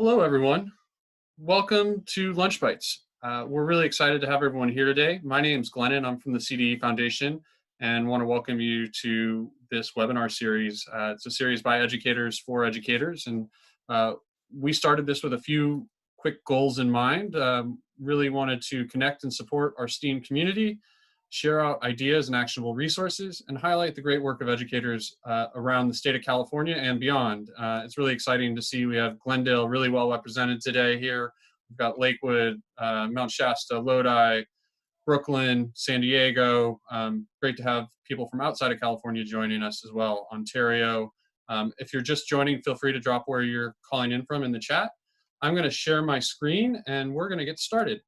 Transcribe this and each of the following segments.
Hello, everyone. Welcome to Lunch Bites. We're really excited to have everyone here today. My name is Glennon. I'm from the CDE Foundation and want to welcome you to this webinar series. It's a series by educators for educators, and we started this with a few quick goals in mind. Really wanted to connect and support our STEAM community, share out ideas and actionable resources, and highlight the great work of educators around the state of California and beyond. It's really exciting to see we have Glendale really well represented today here. We've got Lakewood, Mount Shasta, Lodi, Brooklyn, San Diego. Great to have people from outside of California joining us as well, Ontario. If you're just joining, feel free to drop where you're calling in from in the chat. I'm going to share my screen and we're going to get started.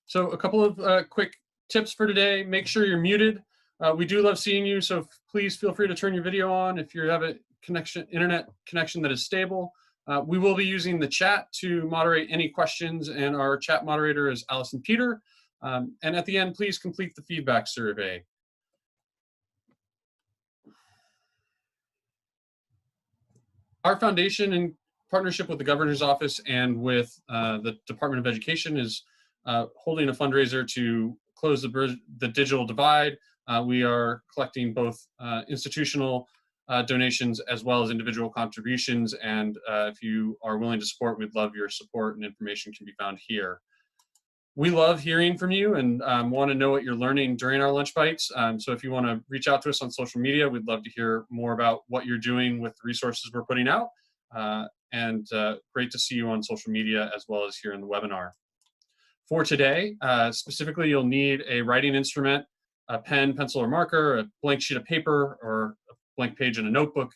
So a couple of quick tips for today. Make sure you're muted. We do love seeing you, so please feel free to turn your video on if you have a internet connection that is stable. We will be using the chat to moderate any questions, and our chat moderator is Allison Peter. And at the end, please complete the feedback survey. Our foundation, in partnership with the Governor's Office and with the Department of Education, is holding a fundraiser to close the digital divide. We are collecting both institutional donations as well as individual contributions, and if you are willing to support, we'd love your support, and information can be found here. We love hearing from you and want to know what you're learning during our lunch bites. So if you want to reach out to us on social media, we'd love to hear more about what you're doing with the resources we're putting out. And great to see you on social media as well as here in the webinar. For today, specifically, you'll need a writing instrument, a pen, pencil, or marker, a blank sheet of paper, or a blank page in a notebook,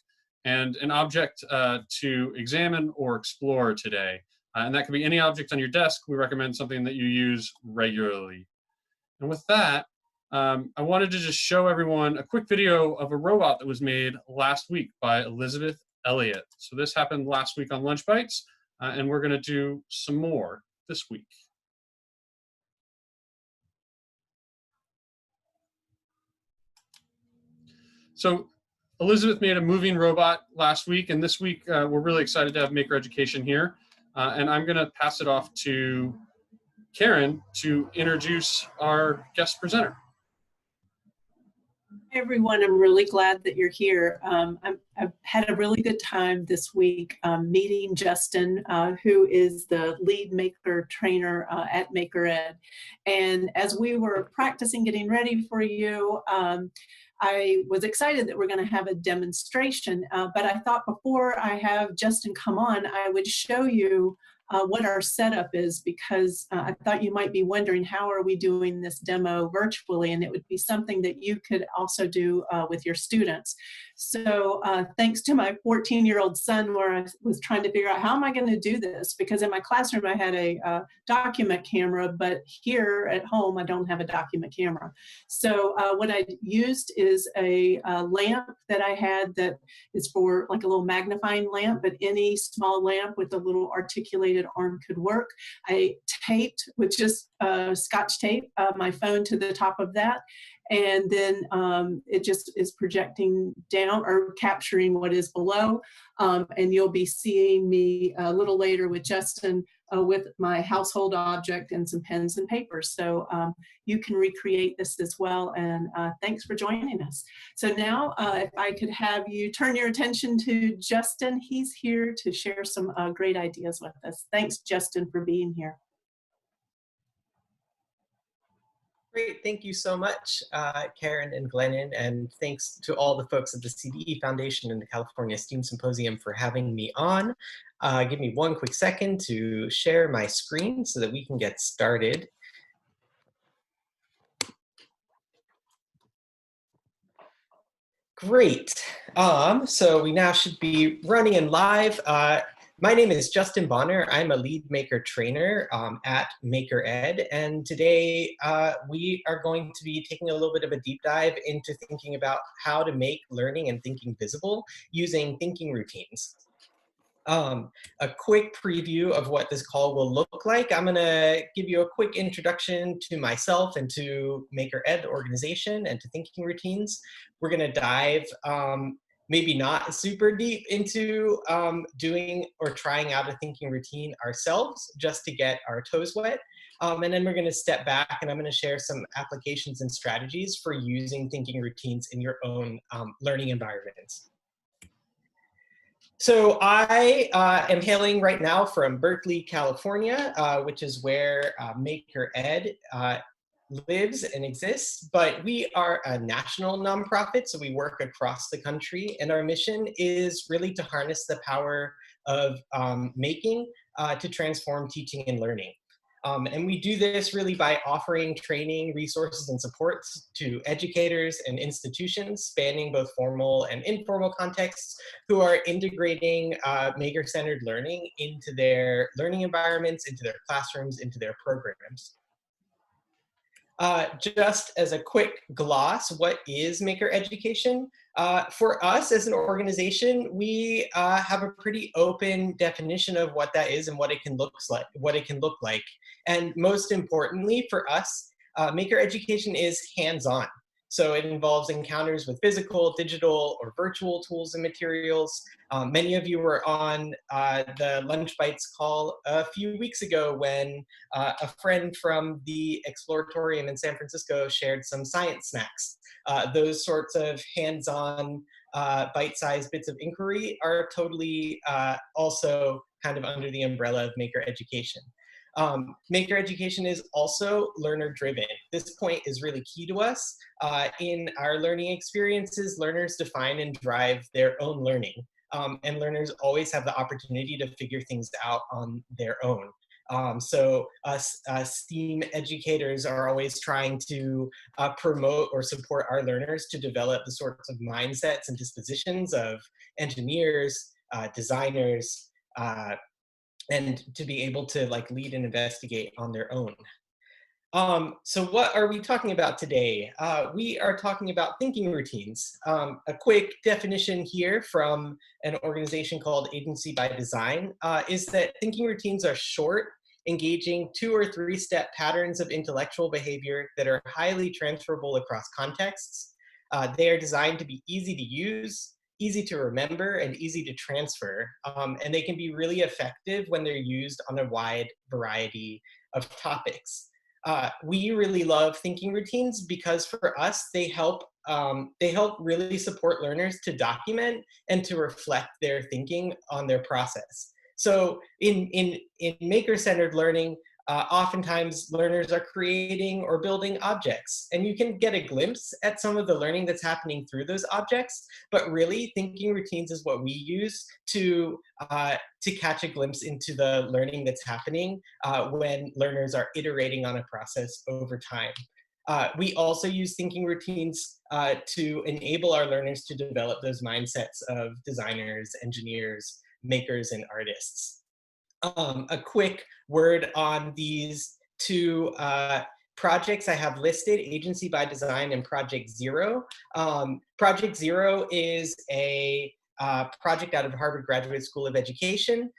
and an object to examine or explore today. And that can be any object on your desk. We recommend something that you use regularly. And with that, I wanted to just show everyone a quick video of a robot that was made last week by Elizabeth Elliott. So this happened last week on Lunch Bites, and we're going to do some more this week. So Elizabeth made a moving robot last week, and this week we're really excited to have Maker Education here. And I'm going to pass it off to Karen to introduce our guest presenter. Hey everyone, I'm really glad that you're here. I've had a really good time this week meeting Justin, who is the lead maker trainer at Maker Ed. And as we were practicing getting ready for you, I was excited that we're going to have a demonstration, but I thought before I have Justin come on, I would show you what our setup is, because I thought you might be wondering, how are we doing this demo virtually? And it would be something that you could also do with your students. So thanks to my 14-year-old son, where I was trying to figure out, how am I going to do this? Because in my classroom, I had a document camera, but here at home, I don't have a document camera. So what I used is a lamp that I had that is for like a little magnifying lamp, but any small lamp with a little articulated arm could work. I taped with just Scotch tape my phone to the top of that, and then it just is projecting down or capturing what is below. And you'll be seeing me a little later with Justin with my household object and some pens and paper. So you can recreate this as well. And thanks for joining us. So now if I could have you turn your attention to Justin. He's here to share some great ideas with us. Thanks, Justin, for being here. Great, thank you so much, Karen and Glennon, and thanks to all the folks at the CDE Foundation and the California STEAM Symposium for having me on. Give me one quick second to share my screen so that we can get started. Great, so we now should be running in live. My name is Justin Bonner. I'm a lead maker trainer at Maker Ed, and today we are going to be taking a little bit of a deep dive into thinking about how to make learning and thinking visible using thinking routines. A quick preview of what this call will look like. I'm gonna give you a quick introduction to myself and to Maker Ed organization and to thinking routines. We're gonna dive maybe not super deep into doing or trying out a thinking routine ourselves just to get our toes wet. And then we're going to step back and I'm going to share some applications and strategies for using thinking routines in your own learning environments. So I am hailing right now from Berkeley, California, which is where Maker Ed lives and exists, but we are a national nonprofit, so we work across the country, and our mission is really to harness the power of making to transform teaching and learning. And we do this really by offering training, resources, and supports to educators and institutions spanning both formal and informal contexts who are integrating maker-centered learning into their learning environments, into their classrooms, into their programs. Just as a quick gloss, what is maker education? For us as an organization, we have a pretty open definition of what that is and what it can look like. And most importantly for us, maker education is hands-on. So it involves encounters with physical, digital, or virtual tools and materials. Many of you were on the Lunch Bites call a few weeks ago when a friend from the Exploratorium in San Francisco shared some science snacks. Those sorts of hands-on, bite-sized bits of inquiry are totally also kind of under the umbrella of maker education. Maker education is also learner-driven. This point is really key to us. In our learning experiences, learners define and drive their own learning, and learners always have the opportunity to figure things out on their own. So us STEAM educators are always trying to promote or support our learners to develop the sorts of mindsets and dispositions of engineers, designers, and to be able to like lead and investigate on their own. So what are we talking about today? We are talking about thinking routines. A quick definition here from an organization called Agency by Design is that thinking routines are short, engaging 2 or 3 step patterns of intellectual behavior that are highly transferable across contexts. They are designed to be easy to use, easy to remember, and easy to transfer. And they can be really effective when they're used on a wide variety of topics. We really love thinking routines because for us, they help really support learners to document and to reflect their thinking on their process. So in maker-centered learning, oftentimes learners are creating or building objects, and you can get a glimpse at some of the learning that's happening through those objects, but really thinking routines is what we use to catch a glimpse into the learning that's happening when learners are iterating on a process over time. We also use thinking routines to enable our learners to develop those mindsets of designers, engineers, makers, and artists. A quick word on these 2 projects I have listed, Agency by Design and Project Zero. Project Zero is a project out of Harvard Graduate School of Education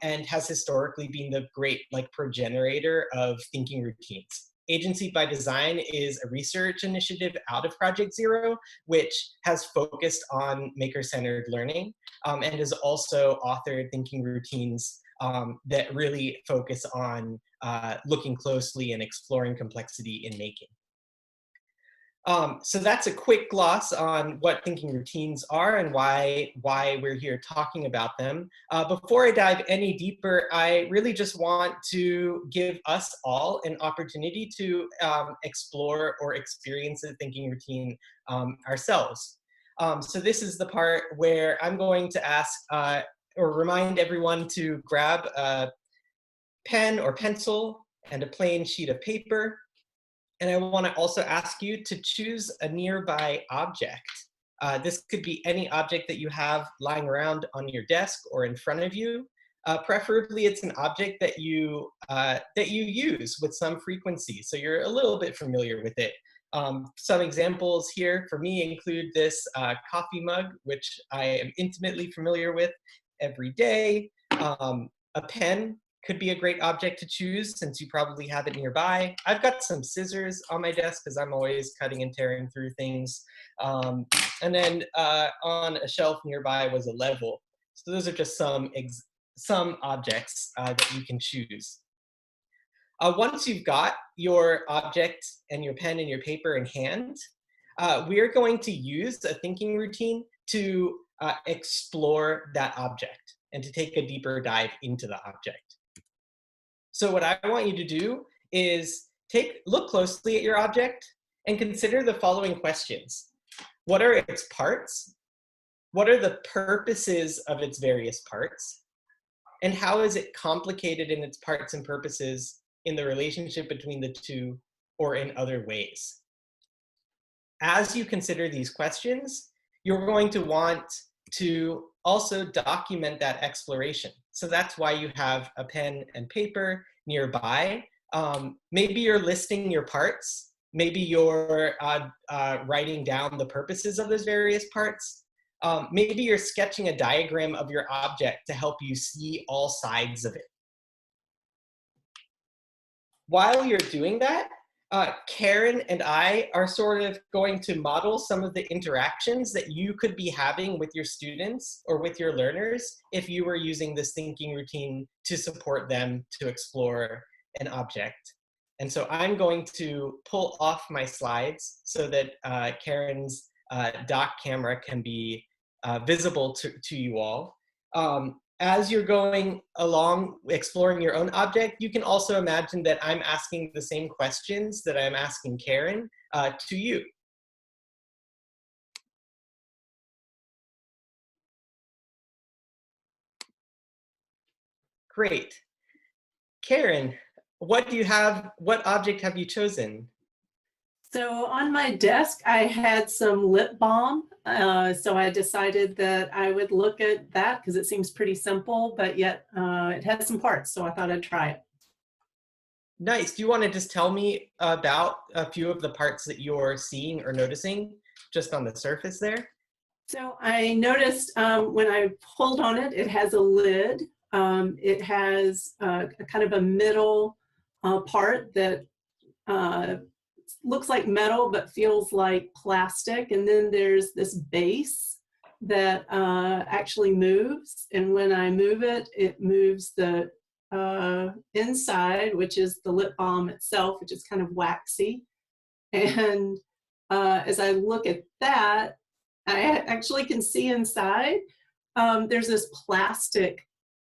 and has historically been the great progenitor of thinking routines. Agency by Design is a research initiative out of Project Zero, which has focused on maker-centered learning and has also authored thinking routines that really focus on looking closely and exploring complexity in making. So that's a quick gloss on what thinking routines are and why we're here talking about them. Before I dive any deeper, I really just want to give us all an opportunity to explore or experience a thinking routine ourselves. So this is the part where I'm going to ask or remind everyone to grab a pen or pencil and a plain sheet of paper. And I want to also ask you to choose a nearby object. This could be any object that you have lying around on your desk or in front of you. Preferably, it's an object that you use with some frequency, so you're a little bit familiar with it. Some examples here for me include this coffee mug, which I am intimately familiar with every day, a pen, could be a great object to choose since you probably have it nearby. I've got some scissors on my desk because I'm always cutting and tearing through things. And then on a shelf nearby was a level. So those are just some objects that you can choose. Once you've got your object and your pen and your paper in hand, we are going to use a thinking routine to explore that object and to take a deeper dive into the object. So what I want you to do is look closely at your object and consider the following questions. What are its parts? What are the purposes of its various parts? And how is it complicated in its parts and purposes in the relationship between the two or in other ways? As you consider these questions, you're going to want to also document that exploration. So that's why you have a pen and paper nearby. Maybe you're listing your parts. Maybe you're writing down the purposes of those various parts. Maybe you're sketching a diagram of your object to help you see all sides of it. While you're doing that, Karen and I are sort of going to model some of the interactions that you could be having with your students or with your learners if you were using this thinking routine to support them to explore an object. And so I'm going to pull off my slides so that Karen's dock camera can be visible to you all. As you're going along exploring your own object, you can also imagine that I'm asking the same questions that I'm asking Karen to you. Great. Karen, what object have you chosen? So on my desk, I had some lip balm. So I decided that I would look at that because it seems pretty simple, but yet it has some parts. So I thought I'd try it. Nice. Do you want to just tell me about a few of the parts that you're seeing or noticing just on the surface there? So I noticed when I pulled on it, it has a lid. It has a kind of a middle part that looks like metal but feels like plastic, and then there's this base that actually moves, and when I move it, it moves the inside, which is the lip balm itself, which is kind of waxy. And as I look at that, I actually can see inside. There's this plastic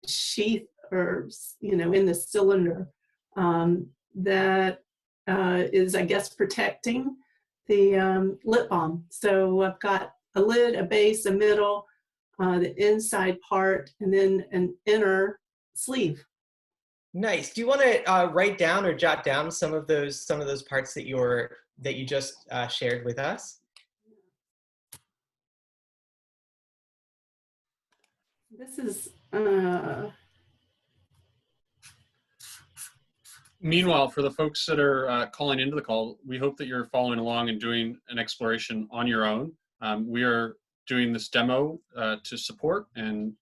sheath, or in the cylinder that is, I guess, protecting the lip balm. So I've got a lid, a base, a middle, the inside part, and then an inner sleeve. Nice. Do you want to write down or jot down some of those parts that you just shared with us? This is Meanwhile, for the folks that are calling into the call, we hope that you're following along and doing an exploration on your own. We are doing this demo to support and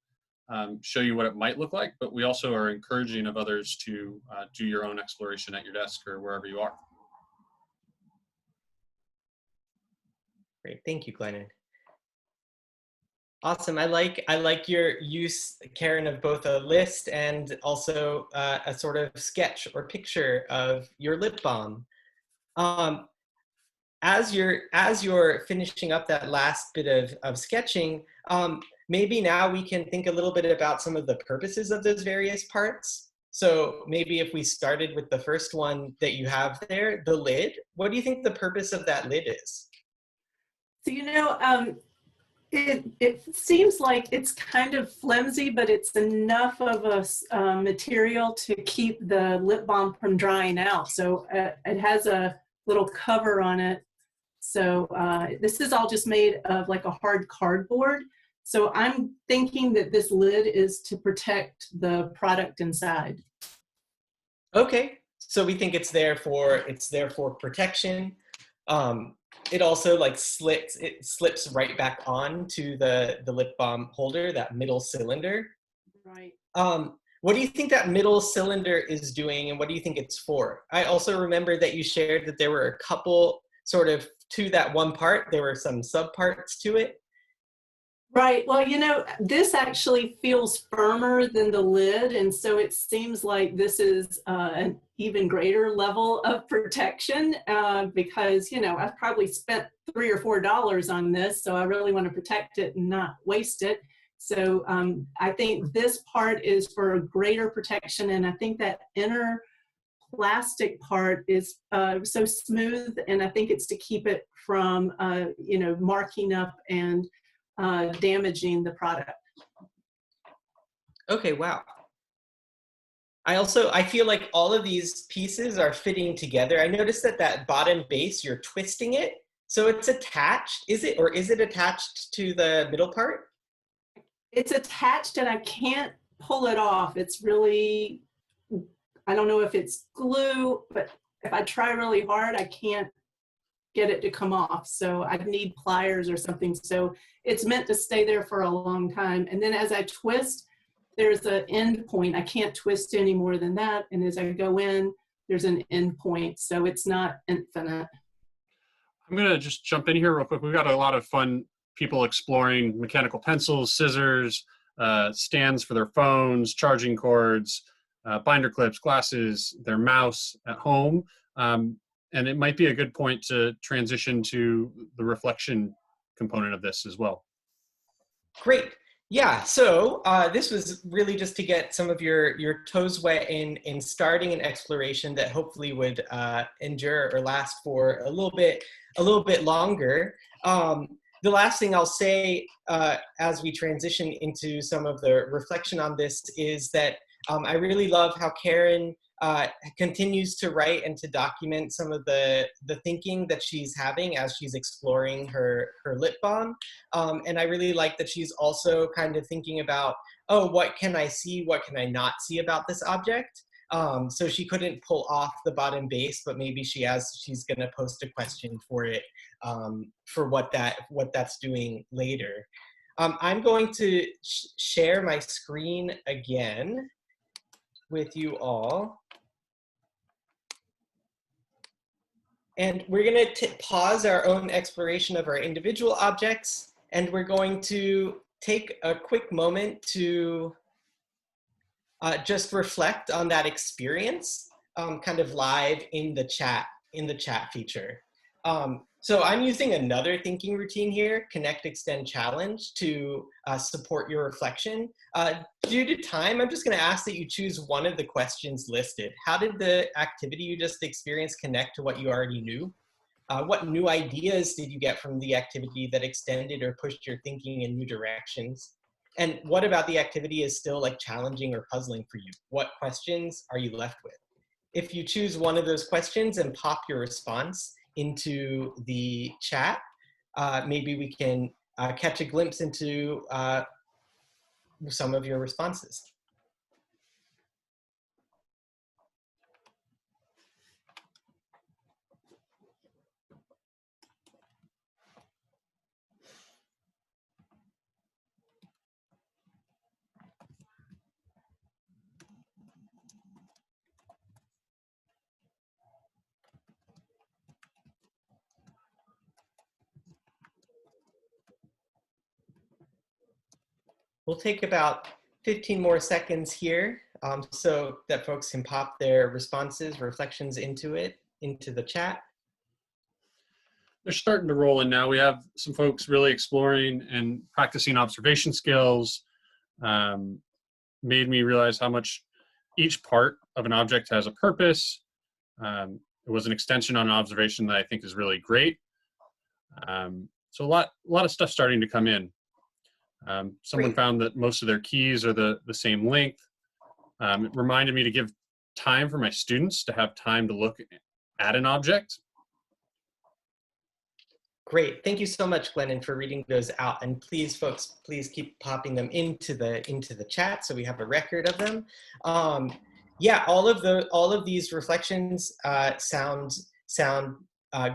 show you what it might look like, but we also are encouraging of others to do your own exploration at your desk or wherever you are. Great, thank you, Glennon. Awesome. I like your use, Karen, of both a list and also a sort of sketch or picture of your lip balm. As you're finishing up that last bit of sketching, maybe now we can think a little bit about some of the purposes of those various parts. So maybe if we started with the first one that you have there, the lid, what do you think the purpose of that lid is? So, it seems like it's kind of flimsy, but it's enough of a material to keep the lip balm from drying out. So it has a little cover on it. So this is all just made of like a hard cardboard. So I'm thinking that this lid is to protect the product inside. Okay, so we think it's there for protection. It also like slips right back on to the lip balm holder, that middle cylinder. Right. What do you think that middle cylinder is doing, and what do you think it's for? I also remember that you shared that there were a couple sort of to that one part, there were some subparts to it. Right. Well, this actually feels firmer than the lid. And so it seems like this is an even greater level of protection because, I've probably spent $3 or $4 on this. So I really want to protect it and not waste it. So I think this part is for greater protection. And I think that inner plastic part is so smooth. And I think it's to keep it from, marking up and damaging the product. Okay, wow. I feel like all of these pieces are fitting together. I noticed that bottom base, you're twisting it. So it's attached, is it attached to the middle part? It's attached and I can't pull it off. It's really, I don't know if it's glue, but if I try really hard, I can't get it to come off. So I'd need pliers or something. So it's meant to stay there for a long time. And then as I twist, there's an end point. I can't twist any more than that. And as I go in, there's an end point. So it's not infinite. I'm going to just jump in here real quick. We've got a lot of fun people exploring mechanical pencils, scissors, stands for their phones, charging cords, binder clips, glasses, their mouse at home. And it might be a good point to transition to the reflection component of this as well. Great. Yeah, so this was really just to get some of your toes wet in starting an exploration that hopefully would endure or last for a little bit longer. The last thing I'll say as we transition into some of the reflection on this is that I really love how Karen continues to write and to document some of the thinking that she's having as she's exploring her lip balm. And I really like that she's also kind of thinking about, oh, what can I see? What can I not see about this object? So she couldn't pull off the bottom base, but maybe she's going to post a question for it for what that's doing later. I'm going to share my screen again with you all. And we're going to pause our own exploration of our individual objects, and we're going to take a quick moment to just reflect on that experience, kind of live in the chat feature. So I'm using another thinking routine here, Connect, Extend, Challenge, to support your reflection. Due to time, I'm just going to ask that you choose one of the questions listed. How did the activity you just experienced connect to what you already knew? What new ideas did you get from the activity that extended or pushed your thinking in new directions? And what about the activity is still like challenging or puzzling for you? What questions are you left with? If you choose one of those questions and pop your response into the chat, maybe we can catch a glimpse into some of your responses. We'll take about 15 more seconds here so that folks can pop their responses, reflections into the chat. They're starting to roll in now. We have some folks really exploring and practicing observation skills. Made me realize how much each part of an object has a purpose. It was an extension on an observation that I think is really great. So a lot of stuff starting to come in. Someone found that most of their keys are the same length. It reminded me to give time for my students to have time to look at an object. Great, thank you so much, Glennon, for reading those out. And please, folks, please keep popping them into the chat so we have a record of them. Yeah, all of these reflections sound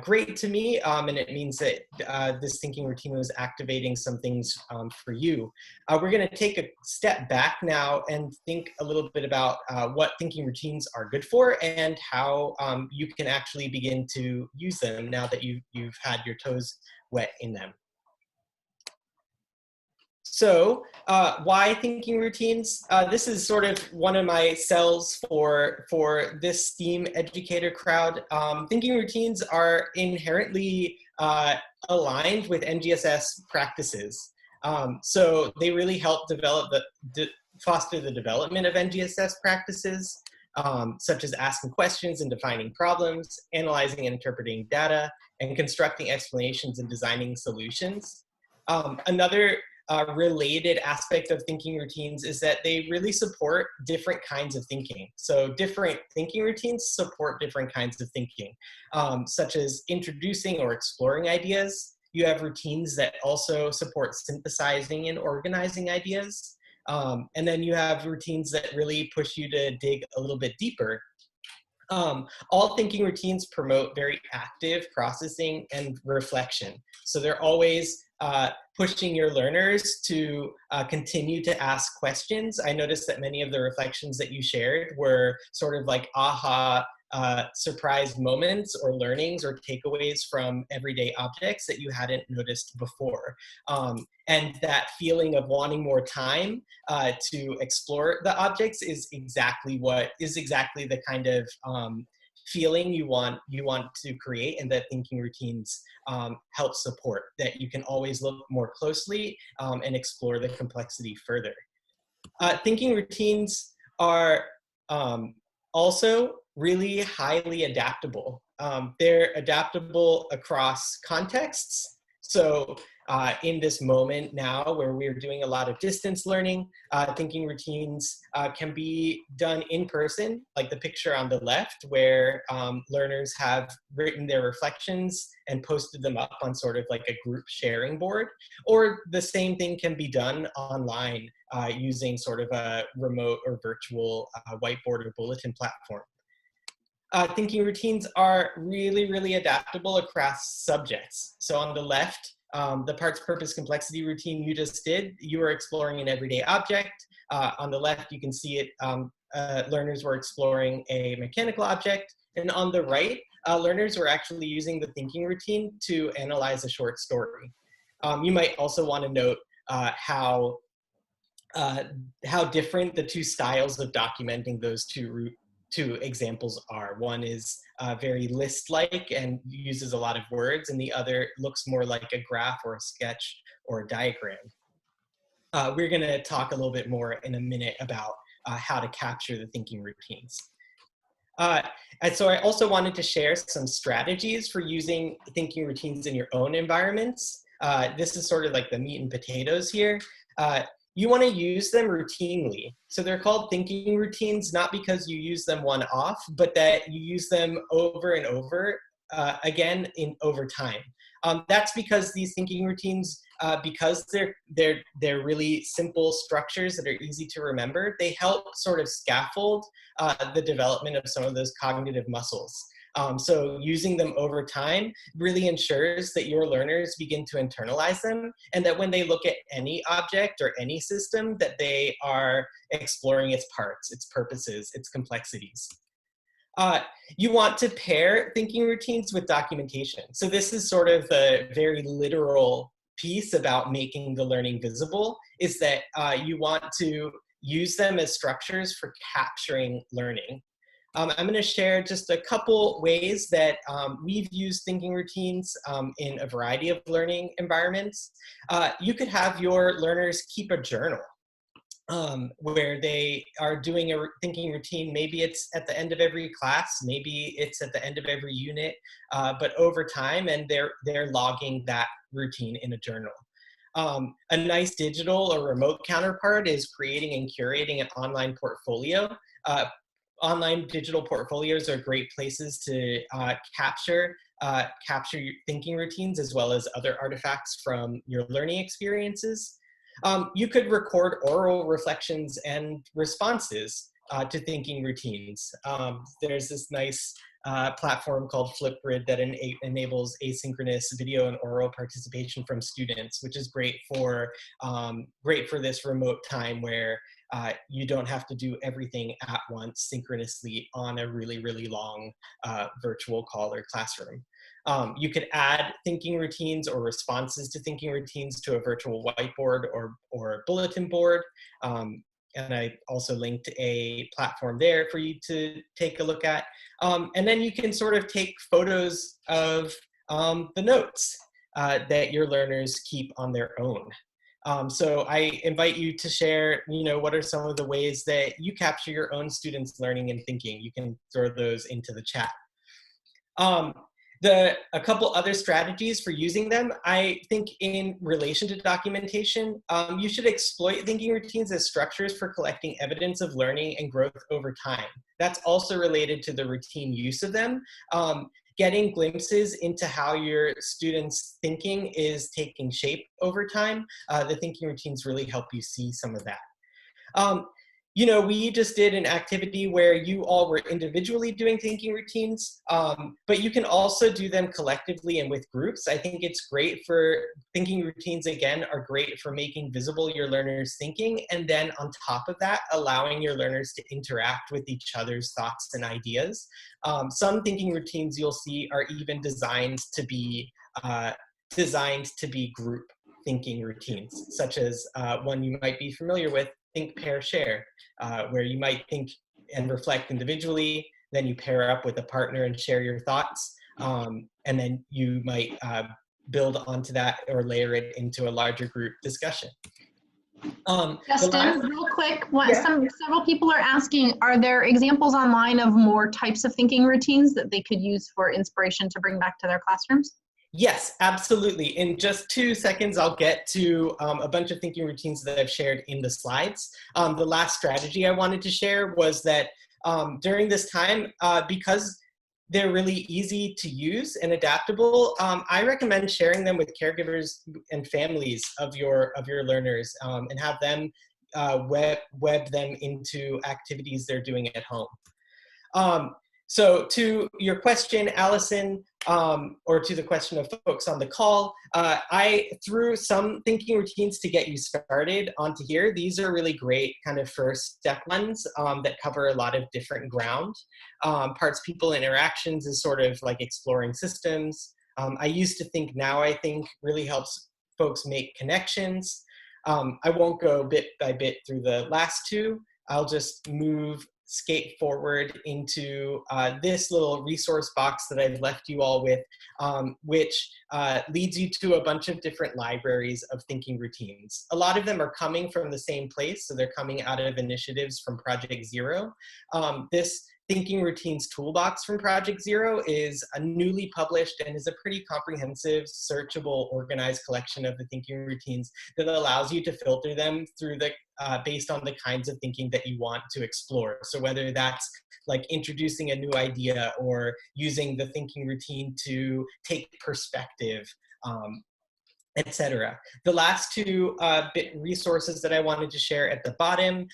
great to me, and it means that this thinking routine was activating some things for you. We're going to take a step back now and think a little bit about what thinking routines are good for and how you can actually begin to use them now that you've had your toes wet in them. So why thinking routines? This is sort of one of my sells for this STEAM educator crowd. Thinking routines are inherently aligned with NGSS practices. So they really help foster the development of NGSS practices, such as asking questions and defining problems, analyzing and interpreting data, and constructing explanations and designing solutions. Another related aspect of thinking routines is that they really support different kinds of thinking. So different thinking routines support different kinds of thinking, such as introducing or exploring ideas. You have routines that also support synthesizing and organizing ideas. And then you have routines that really push you to dig a little bit deeper. All thinking routines promote very active processing and reflection. So they're always pushing your learners to continue to ask questions. I noticed that many of the reflections that you shared were sort of like aha surprise moments or learnings or takeaways from everyday objects that you hadn't noticed before. And that feeling of wanting more time to explore the objects is exactly the kind of feeling you want to create, and that thinking routines help support, that you can always look more closely and explore the complexity further. Thinking routines are also really highly adaptable. They're adaptable across contexts. So in this moment now where we're doing a lot of distance learning, thinking routines can be done in person, like the picture on the left, where learners have written their reflections and posted them up on sort of like a group sharing board. Or the same thing can be done online using sort of a remote or virtual whiteboard or bulletin platform. Thinking routines are really, really adaptable across subjects. So on the left, the parts, purpose, complexity routine you just did, you were exploring an everyday object. On the left, you can see it, learners were exploring a mechanical object. And on the right, learners were actually using the thinking routine to analyze a short story. You might also want to note how different the two styles of documenting those two examples are. One is very list-like and uses a lot of words, and the other looks more like a graph or a sketch or a diagram. We're going to talk a little bit more in a minute about how to capture the thinking routines. And so I also wanted to share some strategies for using thinking routines in your own environments. This is sort of like the meat and potatoes here. You want to use them routinely. So they're called thinking routines, not because you use them one-off, but that you use them over and over again over time. That's because these thinking routines, because they're really simple structures that are easy to remember, they help sort of scaffold the development of some of those cognitive muscles. So using them over time really ensures that your learners begin to internalize them, and that when they look at any object or any system, that they are exploring its parts, its purposes, its complexities. You want to pair thinking routines with documentation. So this is sort of a very literal piece about making the learning visible, is that you want to use them as structures for capturing learning. I'm going to share just a couple ways that we've used thinking routines in a variety of learning environments. You could have your learners keep a journal where they are doing a thinking routine. Maybe it's at the end of every class, maybe it's at the end of every unit, but over time, and they're logging that routine in a journal. A nice digital or remote counterpart is creating and curating an online portfolio. Online digital portfolios are great places to capture your thinking routines as well as other artifacts from your learning experiences. You could record oral reflections and responses to thinking routines. There's this nice platform called Flipgrid that enables asynchronous video and oral participation from students, which is great for this remote time where you don't have to do everything at once synchronously on a really, really long virtual call or classroom. You could add thinking routines or responses to thinking routines to a virtual whiteboard or bulletin board. And I also linked a platform there for you to take a look at. And then you can sort of take photos of the notes that your learners keep on their own. So I invite you to share, what are some of the ways that you capture your own students' learning and thinking. You can throw those into the chat. A couple other strategies for using them, I think in relation to documentation, you should exploit thinking routines as structures for collecting evidence of learning and growth over time. That's also related to the routine use of them. Getting glimpses into how your students' thinking is taking shape over time, the thinking routines really help you see some of that. We just did an activity where you all were individually doing thinking routines, but you can also do them collectively and with groups. I think it's great for thinking routines, again, are great for making visible your learners' thinking, and then on top of that, allowing your learners to interact with each other's thoughts and ideas. Some thinking routines you'll see are even designed to be group thinking routines, such as one you might be familiar with, think, pair, share, where you might think and reflect individually, then you pair up with a partner and share your thoughts, and then you might build onto that or layer it into a larger group discussion. Justin, real quick, Yeah. Several people are asking, are there examples online of more types of thinking routines that they could use for inspiration to bring back to their classrooms? Yes, absolutely. In just 2 seconds, I'll get to a bunch of thinking routines that I've shared in the slides. The last strategy I wanted to share was that during this time, because they're really easy to use and adaptable, I recommend sharing them with caregivers and families of your learners, and have them web them into activities they're doing at home. So to your question, Allison, or to the question of folks on the call, I threw some thinking routines to get you started onto here. These are really great kind of first step ones that cover a lot of different ground. Parts, people, interactions is sort of like exploring systems. I used to think, now I think really helps folks make connections. I won't go bit by bit through the last two. I'll just skate forward into this little resource box that I've left you all with, which leads you to a bunch of different libraries of thinking routines. A lot of them are coming from the same place, so they're coming out of initiatives from Project Zero. This Thinking Routines Toolbox from Project Zero is a newly published and is a pretty comprehensive, searchable, organized collection of the thinking routines that allows you to filter them through based on the kinds of thinking that you want to explore. So whether that's like introducing a new idea or using the thinking routine to take perspective, etc. The last two resources that I wanted to share at the bottom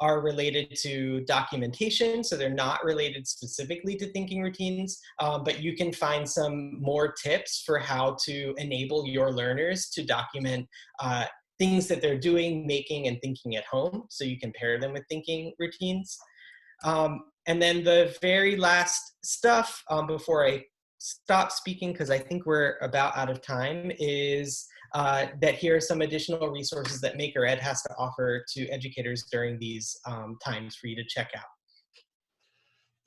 are related to documentation, so they're not related specifically to thinking routines, but you can find some more tips for how to enable your learners to document things that they're doing, making, and thinking at home, so you can pair them with thinking routines. And then the very last stuff before I stop speaking, because I think we're about out of time, is that here are some additional resources that Maker Ed has to offer to educators during these times for you to check out.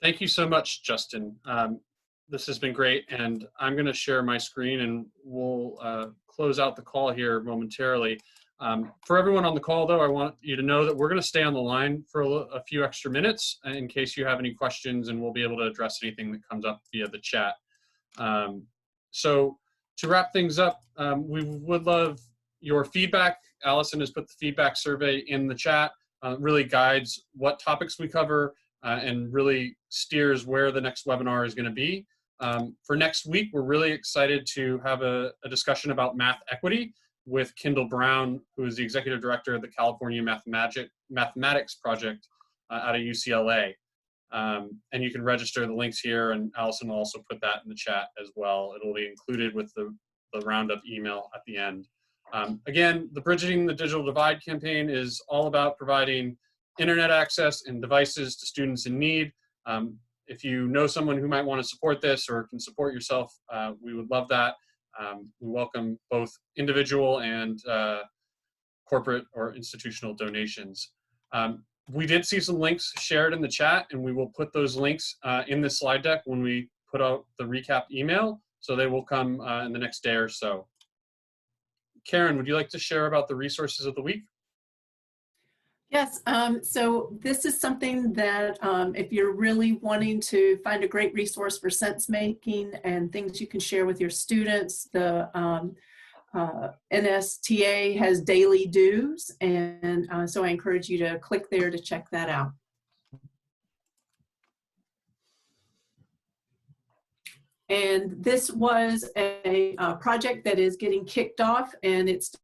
Thank you so much, Justin. This has been great, and I'm going to share my screen and we'll close out the call here momentarily. For everyone on the call, though, I want you to know that we're going to stay on the line for a few extra minutes in case you have any questions, and we'll be able to address anything that comes up via the chat. So to wrap things up, we would love your feedback. Allison has put the feedback survey in the chat. Really guides what topics we cover and really steers where the next webinar is going to be. For next week, we're really excited to have a discussion about math equity with Kendall Brown, who is the executive director of the California Mathematics Project out of UCLA. And you can register. The links here, and Allison will also put that in the chat as well. It'll be included with the roundup email at the end. Again, the Bridging the Digital Divide campaign is all about providing internet access and devices to students in need. If you know someone who might want to support this or can support yourself, we would love that. We welcome both individual and corporate or institutional donations. We did see some links shared in the chat, and we will put those links in the slide deck when we put out the recap email, so they will come in the next day or so. Karen, would you like to share about the resources of the week? Yes, so this is something that if you're really wanting to find a great resource for sense making and things you can share with your students, the NSTA has daily do's, and so I encourage you to click there to check that out. And this was a project that is getting kicked off, and it's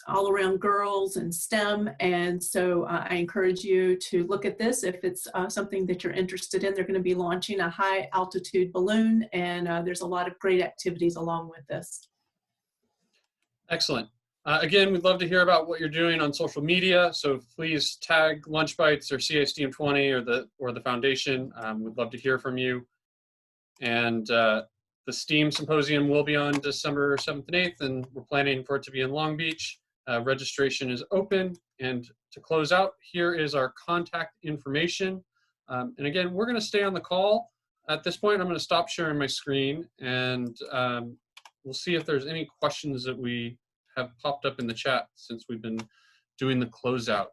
all around girls and STEM. And so I encourage you to look at this if it's something that you're interested in. They're going to be launching a high altitude balloon, and there's a lot of great activities along with this. Excellent. Again, we'd love to hear about what you're doing on social media. So please tag Lunch Bites or CASTM20 or the foundation. We'd love to hear from you. And the STEAM Symposium will be on December 7th and 8th, and we're planning for it to be in Long Beach. Registration is open. And to close out, here is our contact information. And again, we're going to stay on the call. At this point, I'm going to stop sharing my screen, and we'll see if there's any questions that we have popped up in the chat since we've been doing the closeout.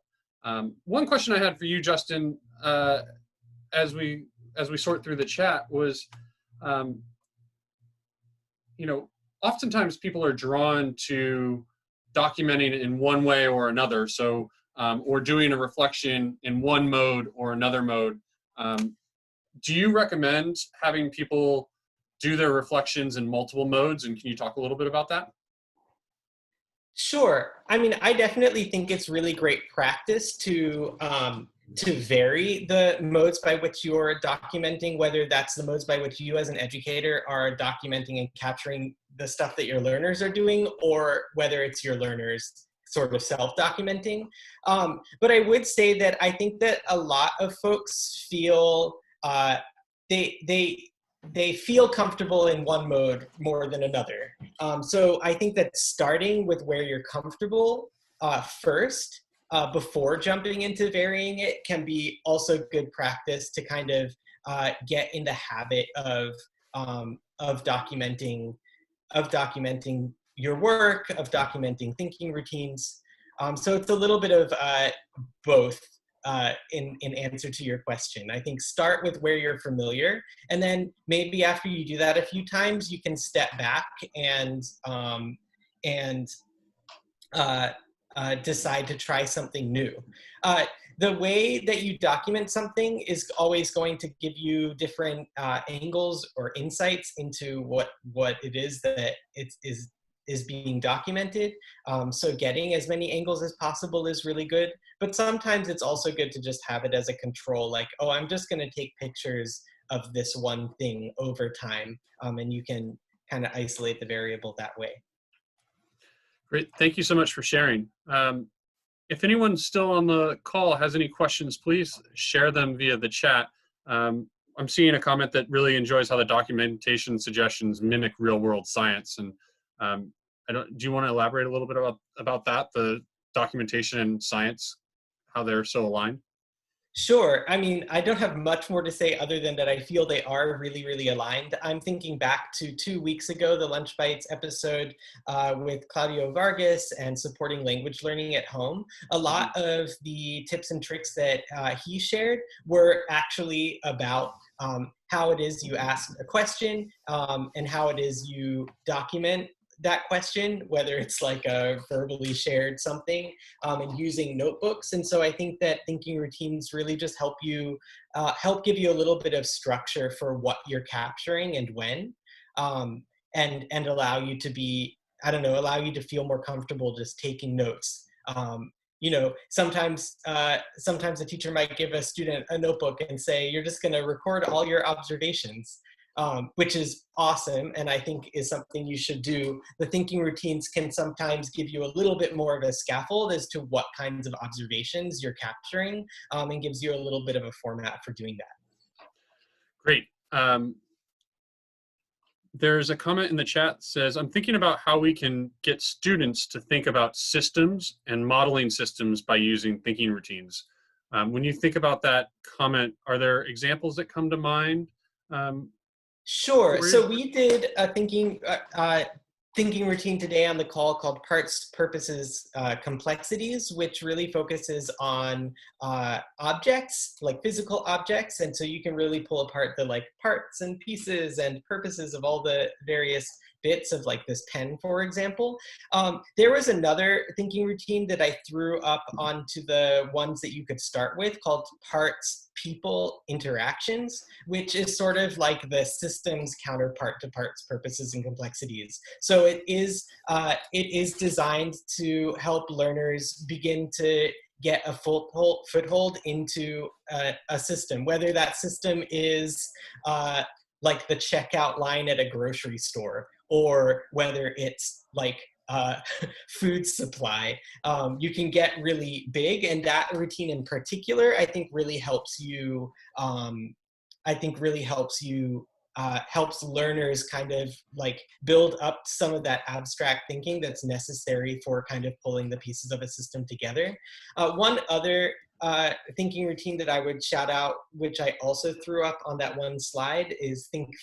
One question I had for you, Justin, as we sort through the chat was, you know, oftentimes people are drawn to documenting in one way or another. So, or doing a reflection in one mode or another mode. Do you recommend having people do their reflections in multiple modes? And can you talk a little bit about that? Sure. I mean, I definitely think it's really great practice to vary the modes by which you're documenting, whether that's the modes by which you as an educator are documenting and capturing the stuff that your learners are doing, or whether it's your learners sort of self-documenting. But I would say that I think that a lot of folks feel they feel comfortable in one mode more than another. So I think that starting with where you're comfortable first, before jumping into varying it, can be also good practice to kind of get in the habit of documenting your work, of documenting thinking routines. So it's a little bit of both in answer to your question. I think start with where you're familiar, and then maybe after you do that a few times, you can step back and decide to try something new. The way that you document something is always going to give you different angles or insights into what it is that is being documented. So getting as many angles as possible is really good, but sometimes it's also good to just have it as a control, like, oh, I'm just going to take pictures of this one thing over time, and you can kind of isolate the variable that way. Great, thank you so much for sharing. If anyone still on the call has any questions, please share them via the chat. I'm seeing a comment that really enjoys how the documentation suggestions mimic real-world science, and do you want to elaborate a little bit about that, the documentation and science, how they're so aligned? Sure. I mean, I don't have much more to say other than that I feel they are really, really aligned. I'm thinking back to 2 weeks ago, the Lunch Bites episode with Claudio Vargas and supporting language learning at home. A lot of the tips and tricks that he shared were actually about how it is you ask a question and how it is you document that question, whether it's like a verbally shared something, and using notebooks. And so I think that thinking routines really just help you, give you a little bit of structure for what you're capturing and when, and allow you to be, allow you to feel more comfortable just taking notes. you know, sometimes a teacher might give a student a notebook and say, you're just going to record all your observations, which is awesome, and I think is something you should do. The thinking routines can sometimes give you a little bit more of a scaffold as to what kinds of observations you're capturing, and gives you a little bit of a format for doing that. Great. There's a comment in the chat that says, I'm thinking about how we can get students to think about systems and modeling systems by using thinking routines. When you think about that comment, are there examples that come to mind? Sure. So we did a thinking routine today on the call called Parts, Purposes, Complexities, which really focuses on objects, like physical objects. And so you can really pull apart the like parts and pieces and purposes of all the various bits of like this pen, for example. There was another thinking routine that I threw up onto the ones that you could start with called Parts, People, Interactions, which is sort of like the systems counterpart to Parts, Purposes, and Complexities. So it is designed to help learners begin to get a foothold into a system, whether that system is like the checkout line at a grocery store, or whether it's like food supply. You can get really big, and that routine in particular, I think really helps you, helps learners kind of like build up some of that abstract thinking that's necessary for kind of pulling the pieces of a system together. One other thinking routine that I would shout out, which I also threw up on that one slide, is think,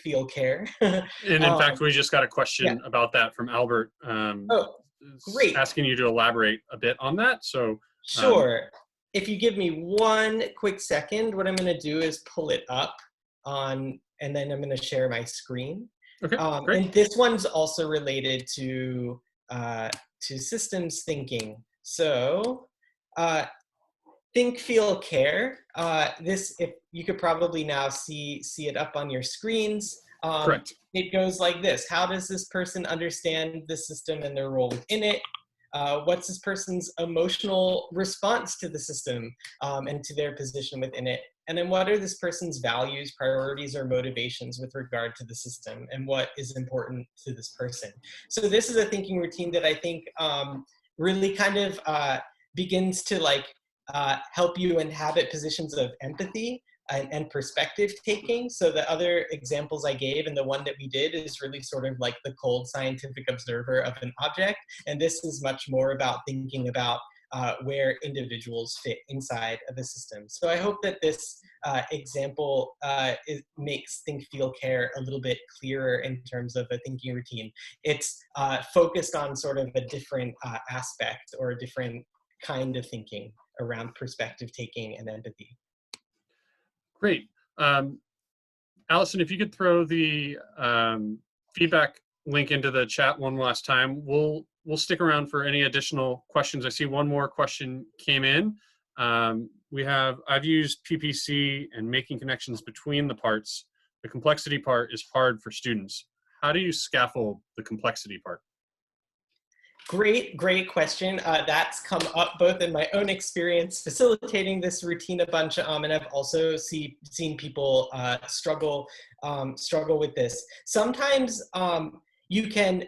feel, care. And in fact, we just got a question about that from Albert. Oh, great. Asking you to elaborate a bit on that. So sure. If you give me one quick second, what I'm going to do is pull it up on, and then I'm going to share my screen. Okay, great. And this one's also related to systems thinking. So think, feel, care. This, if you could probably now see it up on your screens. Correct. It goes like this. How does this person understand the system and their role within it? What's this person's emotional response to the system and to their position within it? And then what are this person's values, priorities, or motivations with regard to the system, and what is important to this person? So this is a thinking routine that I think really kind of begins to like help you inhabit positions of empathy and perspective taking. So the other examples I gave and the one that we did is really sort of like the cold scientific observer of an object. And this is much more about thinking about where individuals fit inside of a system. So I hope that this example makes think, feel, care a little bit clearer in terms of a thinking routine. It's focused on sort of a different aspect or a different kind of thinking around perspective taking and empathy. Great. Allison, if you could throw the feedback link into the chat one last time, we'll stick around for any additional questions. I see one more question came in. I've used PPC and making connections between the parts. The complexity part is hard for students. How do you scaffold the complexity part? Great question. That's come up both in my own experience facilitating this routine a bunch, and I've also seen people struggle with this. Sometimes you can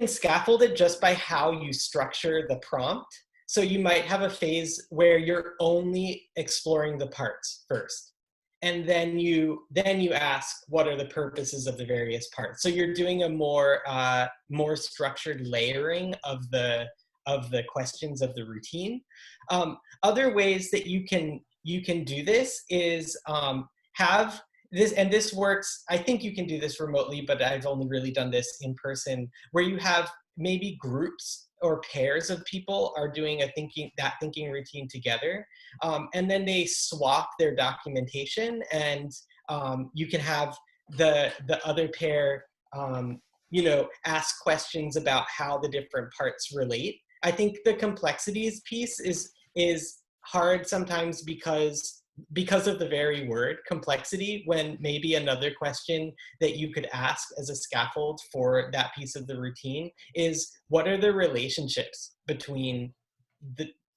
scaffold it just by how you structure the prompt. So you might have a phase where you're only exploring the parts first. And then you ask, what are the purposes of the various parts? So you're doing a more structured layering of the questions of the routine. Other ways that you can do this is have this, and this works. I think you can do this remotely, but I've only really done this in person, where you have maybe groups or pairs of people are doing that thinking routine together, and then they swap their documentation, and you can have the other pair ask questions about how the different parts relate. I think the complexities piece is hard sometimes because of the very word complexity, when maybe another question that you could ask as a scaffold for that piece of the routine is, what are the relationships between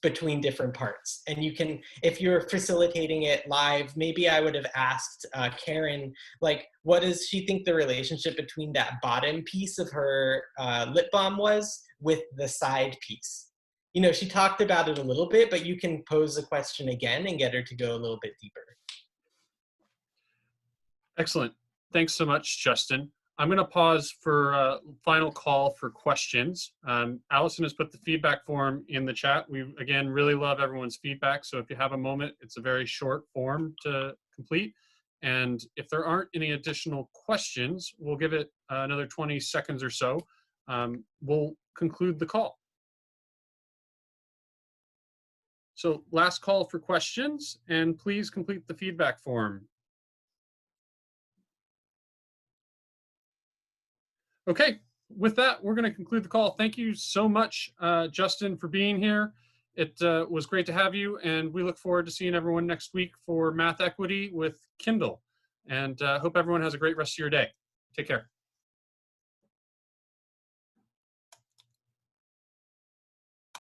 between different parts. And you can, if you're facilitating it live, maybe I would have asked Karen, like, what does she think the relationship between that bottom piece of her lip balm was with the side piece? You know, she talked about it a little bit, but you can pose the question again and get her to go a little bit deeper. Excellent. Thanks so much, Justin. I'm going to pause for a final call for questions. Allison has put the feedback form in the chat. We, again, really love everyone's feedback. So if you have a moment, it's a very short form to complete. And if there aren't any additional questions, we'll give it another 20 seconds or so. We'll conclude the call. So last call for questions, and please complete the feedback form. Okay, with that, we're going to conclude the call. Thank you so much, Justin, for being here. It was great to have you, and we look forward to seeing everyone next week for Math Equity with Kindle. And hope everyone has a great rest of your day. Take care.